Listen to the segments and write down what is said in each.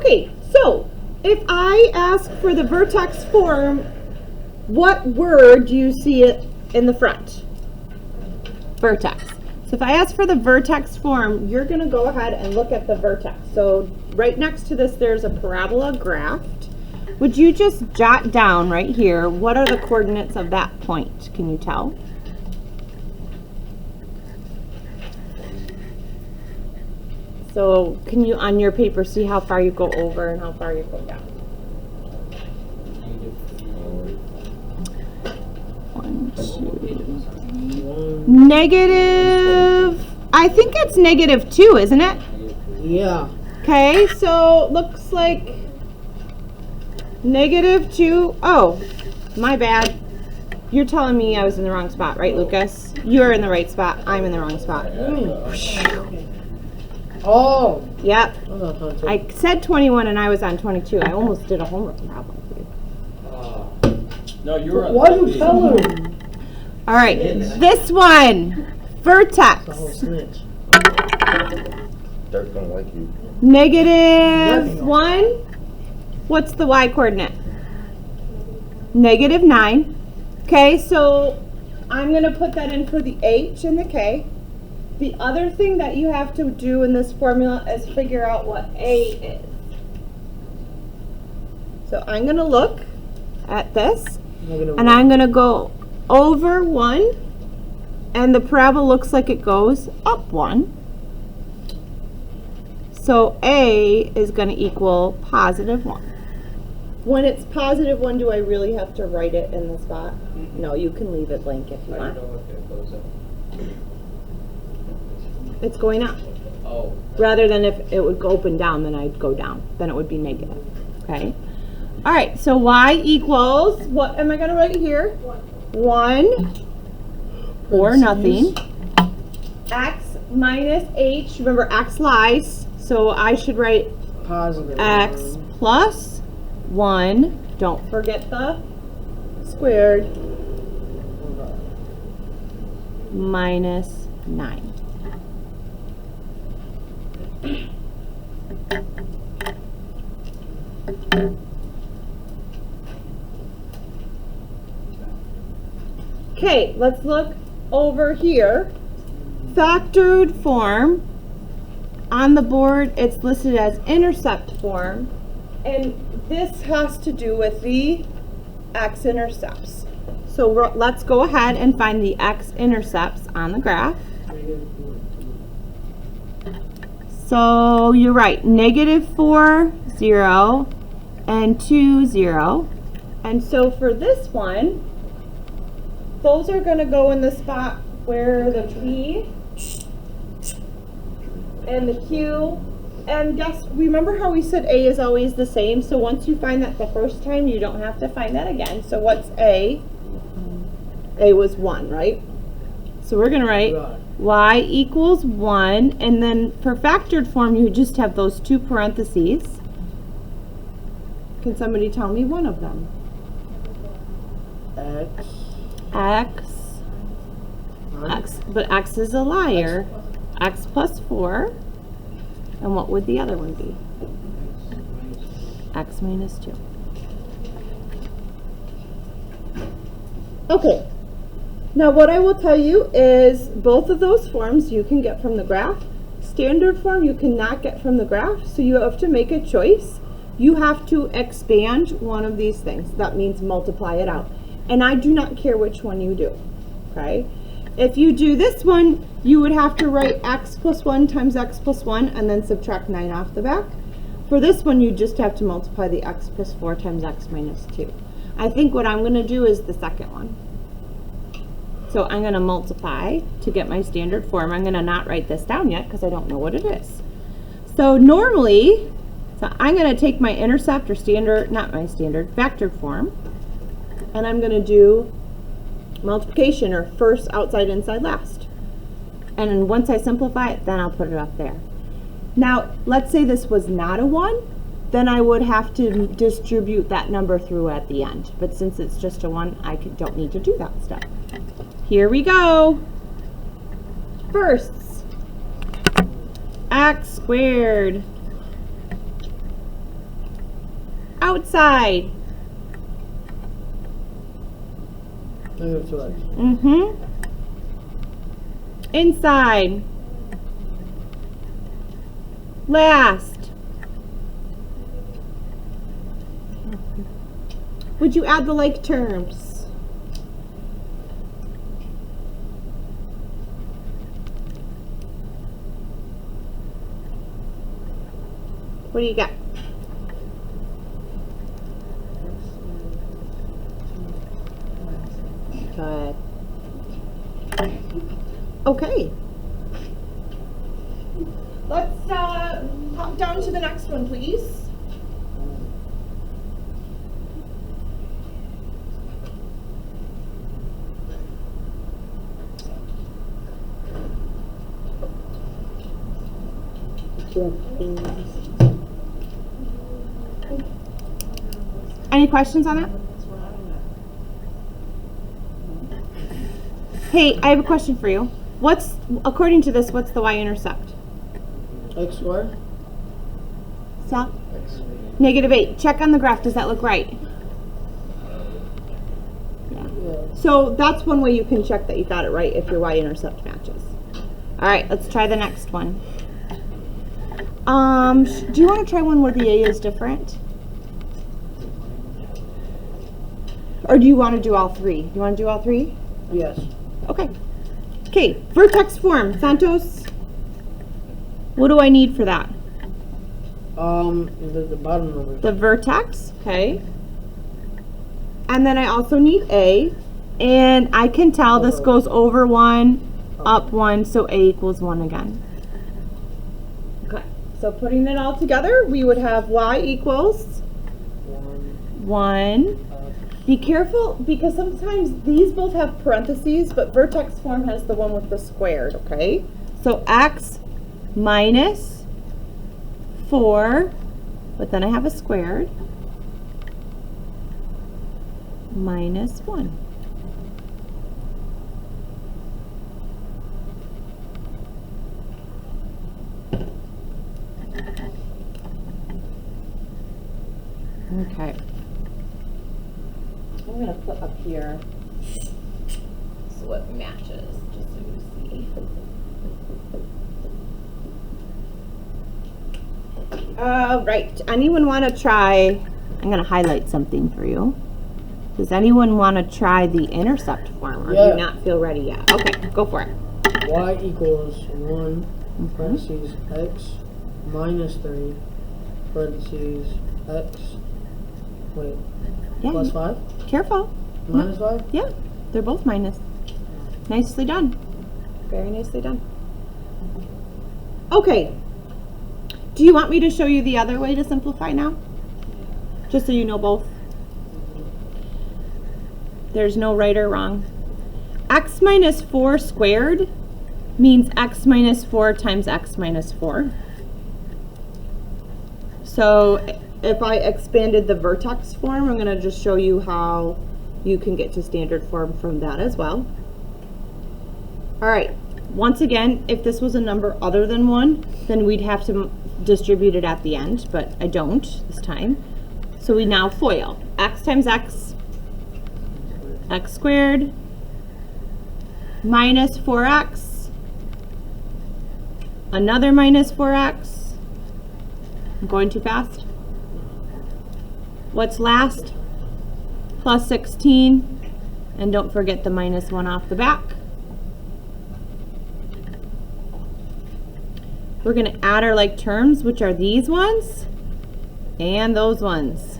Okay, so if I ask for the vertex form, what word do you see it in the front? Vertex. So if I ask for the vertex form, you're going to go ahead and look at the vertex. So right next to this, there's a parabola graphed. Would you just jot down right here, what are the coordinates of that point? Can you tell? So can you, on your paper, see how far you go over and how far you go down? 1, 2, negative, I think it's -2, isn't it? Yeah. Okay, so looks like -2. Oh, my bad. You're telling me I was in the wrong spot, right, Lucas? You're in the right spot. I'm in the wrong spot. Oh. Yep. I said 21 and I was on 22. I almost did a homework problem for you. No, you were on. Why you tell her? All right, this one, vertex. They're gonna like you. -1. What's the y coordinate? -9. Okay, so I'm going to put that in for the h and the k. The other thing that you have to do in this formula is figure out what a is. So I'm going to look at this, and I'm going to go over 1, and the parabola looks like it goes up 1. So a is going to equal +1. When it's +1, do I really have to write it in the spot? No, you can leave it blank if you want. It's going up. Oh. Rather than if it would go up and down, then I'd go down. Then it would be negative. Okay? All right, so y equals, what am I going to write here? 1 or nothing. X minus h. Remember, x lies, so I should write Positive. x plus 1. Don't forget the squared. Minus 9. Okay, let's look over here. Factored form. On the board, it's listed as intercept form. And this has to do with the x-intercepts. So let's go ahead and find the x-intercepts on the graph. So you're right, -4, 0, and 2, 0. And so for this one, those are going to go in the spot where the P and the Q, and remember how we said A is always the same? So once you find that the first time, you don't have to find that again. So what's A? A was 1, right? So we're going to write y equals 1, and then for factored form, you just have those 2 parentheses. Can somebody tell me one of them? X, but X is a liar. X plus 4, and what would the other one be? X minus 2. Okay, now what I will tell you is both of those forms you can get from the graph. Standard form you cannot get from the graph, so you have to make a choice. You have to expand one of these things. That means multiply it out. And I do not care which one you do, okay? If you do this one, you would have to write x plus 1 times x plus 1 and then subtract 9 off the back. For this one, you just have to multiply the x plus 4 times x minus 2. I think what I'm going to do is the second one. So I'm going to multiply to get my standard form. I'm going to not write this down yet because I don't know what it is. So normally, I'm going to take my intercept or standard, not my standard, factored form, and I'm going to do multiplication, or first outside, inside, last. And then once I simplify it, then I'll put it up there. Now, let's say this was not a 1, then I would have to distribute that number through at the end. But since it's just a 1, I don't need to do that step. Here we go. Firsts. X squared Outside. -2x. Mm-hmm. Inside. Last. Would you add the like terms? What do you got? Good. Okay. Let's hop down to the next one, please. Any questions on that? Hey, I have a question for you. What's, according to this, what's the y-intercept? X squared? Stop. -8. Check on the graph. Does that look right? Yeah. Yeah. So that's one way you can check that you got it right if your y-intercept matches. All right, let's try the next one. Do you want to try one where the a is different? Or do you want to do all three? Do you want to do all three? Yes. Okay. Okay, vertex form. Santos, what do I need for that? The bottom number. The vertex, okay. And then I also need A, and I can tell this goes over 1, up 1, so A equals 1 again. Okay, so putting it all together, we would have y equals 1. Be careful, because sometimes these both have parentheses, but vertex form has the one with the squared, okay? So x minus 4, but then I have a squared, minus 1. Okay. I'm going to put up here so it matches, just so you see. All right. Anyone want to try? I'm going to highlight something for you. Does anyone want to try the intercept form, or do you not feel ready yet? Okay, go for it. Y equals 1, parentheses, x minus 3, parentheses, x, wait, Yeah, plus 5? careful. Minus 5? Yeah, they're both minus. Nicely done. Very nicely done. Okay. Do you want me to show you the other way to simplify now? Just so you know both. There's no right or wrong. X minus 4 squared means x minus 4 times x minus 4. So if I expanded the vertex form, I'm going to just show you how you can get to standard form from that as well. All right. Once again, if this was a number other than 1, then we'd have to distribute it at the end, but I don't this time. So we now FOIL. X times x, x squared, minus 4x, another minus 4x. I'm going too fast. What's last? Plus 16, and don't forget the minus 1 off the back. We're going to add our like terms, which are these ones and those ones.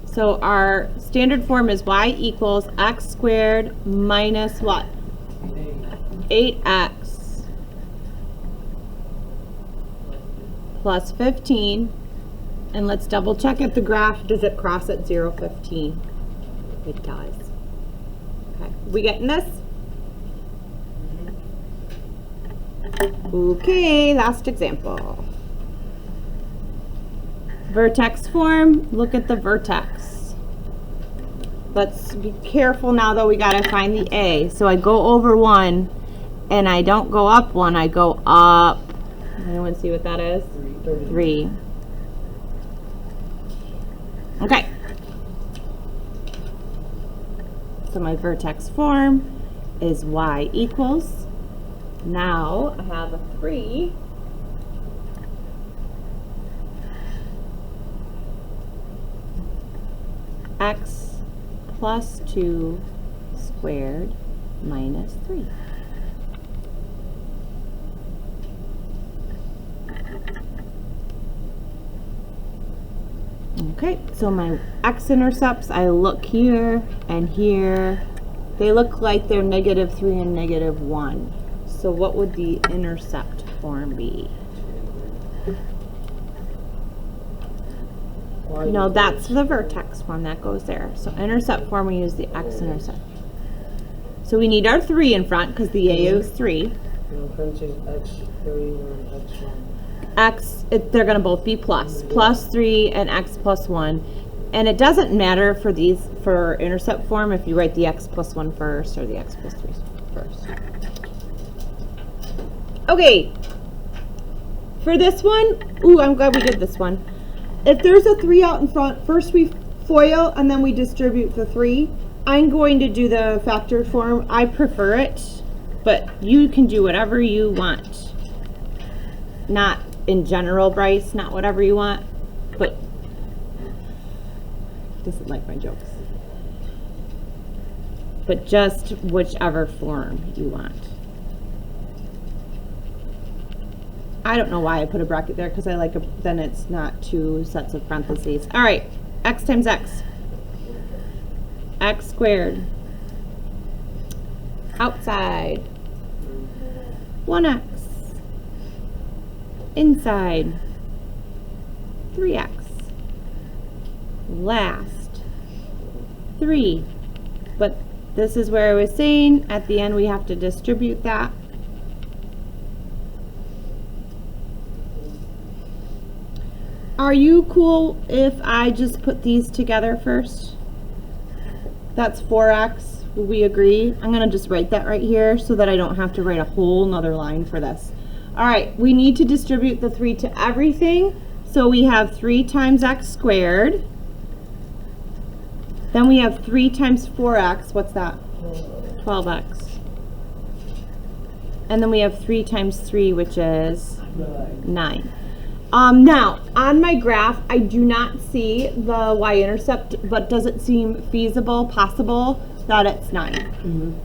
So our standard form is y equals x squared minus what? 8x plus 15. And let's double check at the graph. Does it cross at 0, 15? It does. Okay, we getting this? Okay, last example. Vertex form, look at the vertex. Let's be careful now though, we gotta find the A. So I go over 1 and I don't go up 1, I go up. Anyone see what that is? 3. Okay. So my vertex form is y equals, now I have a 3 x plus 2 squared minus 3. Okay, so my x-intercepts, I look here and here. They look like they're -3 and -1. So what would the intercept form be? No, that's the vertex form that goes there. So intercept form, we use the x-intercept. So we need our 3 in front because the a is 3. Parentheses x3 and x1. They're going to both be plus 3 and x plus 1. And it doesn't matter for these, for intercept form, if you write the x plus 1 first or the x plus 3 first. Okay, for this one, ooh, I'm glad we did this one. If there's a 3 out in front, first we FOIL and then we distribute the 3. I'm going to do the factored form. I prefer it, but you can do whatever you want. Not in general, Bryce, not whatever you want, but doesn't like my jokes. But just whichever form you want. I don't know why I put a bracket there because I like then it's not 2 sets of parentheses. All right, x times x. X squared. Outside. 1x. Inside. 3x. Last. 3. But this is where I was saying at the end we have to distribute that. Are you cool if I just put these together first? That's 4x. Will we agree? I'm going to just write that right here so that I don't have to write a whole nother line for this. All right, we need to distribute the 3 to everything. So we have 3 times x squared. Then we have 3 times 4x. What's that? 12x. And then we have 3 times 3, which is 9. Now, on my graph, I do not see the y-intercept, but does it seem feasible, possible, that it's 9?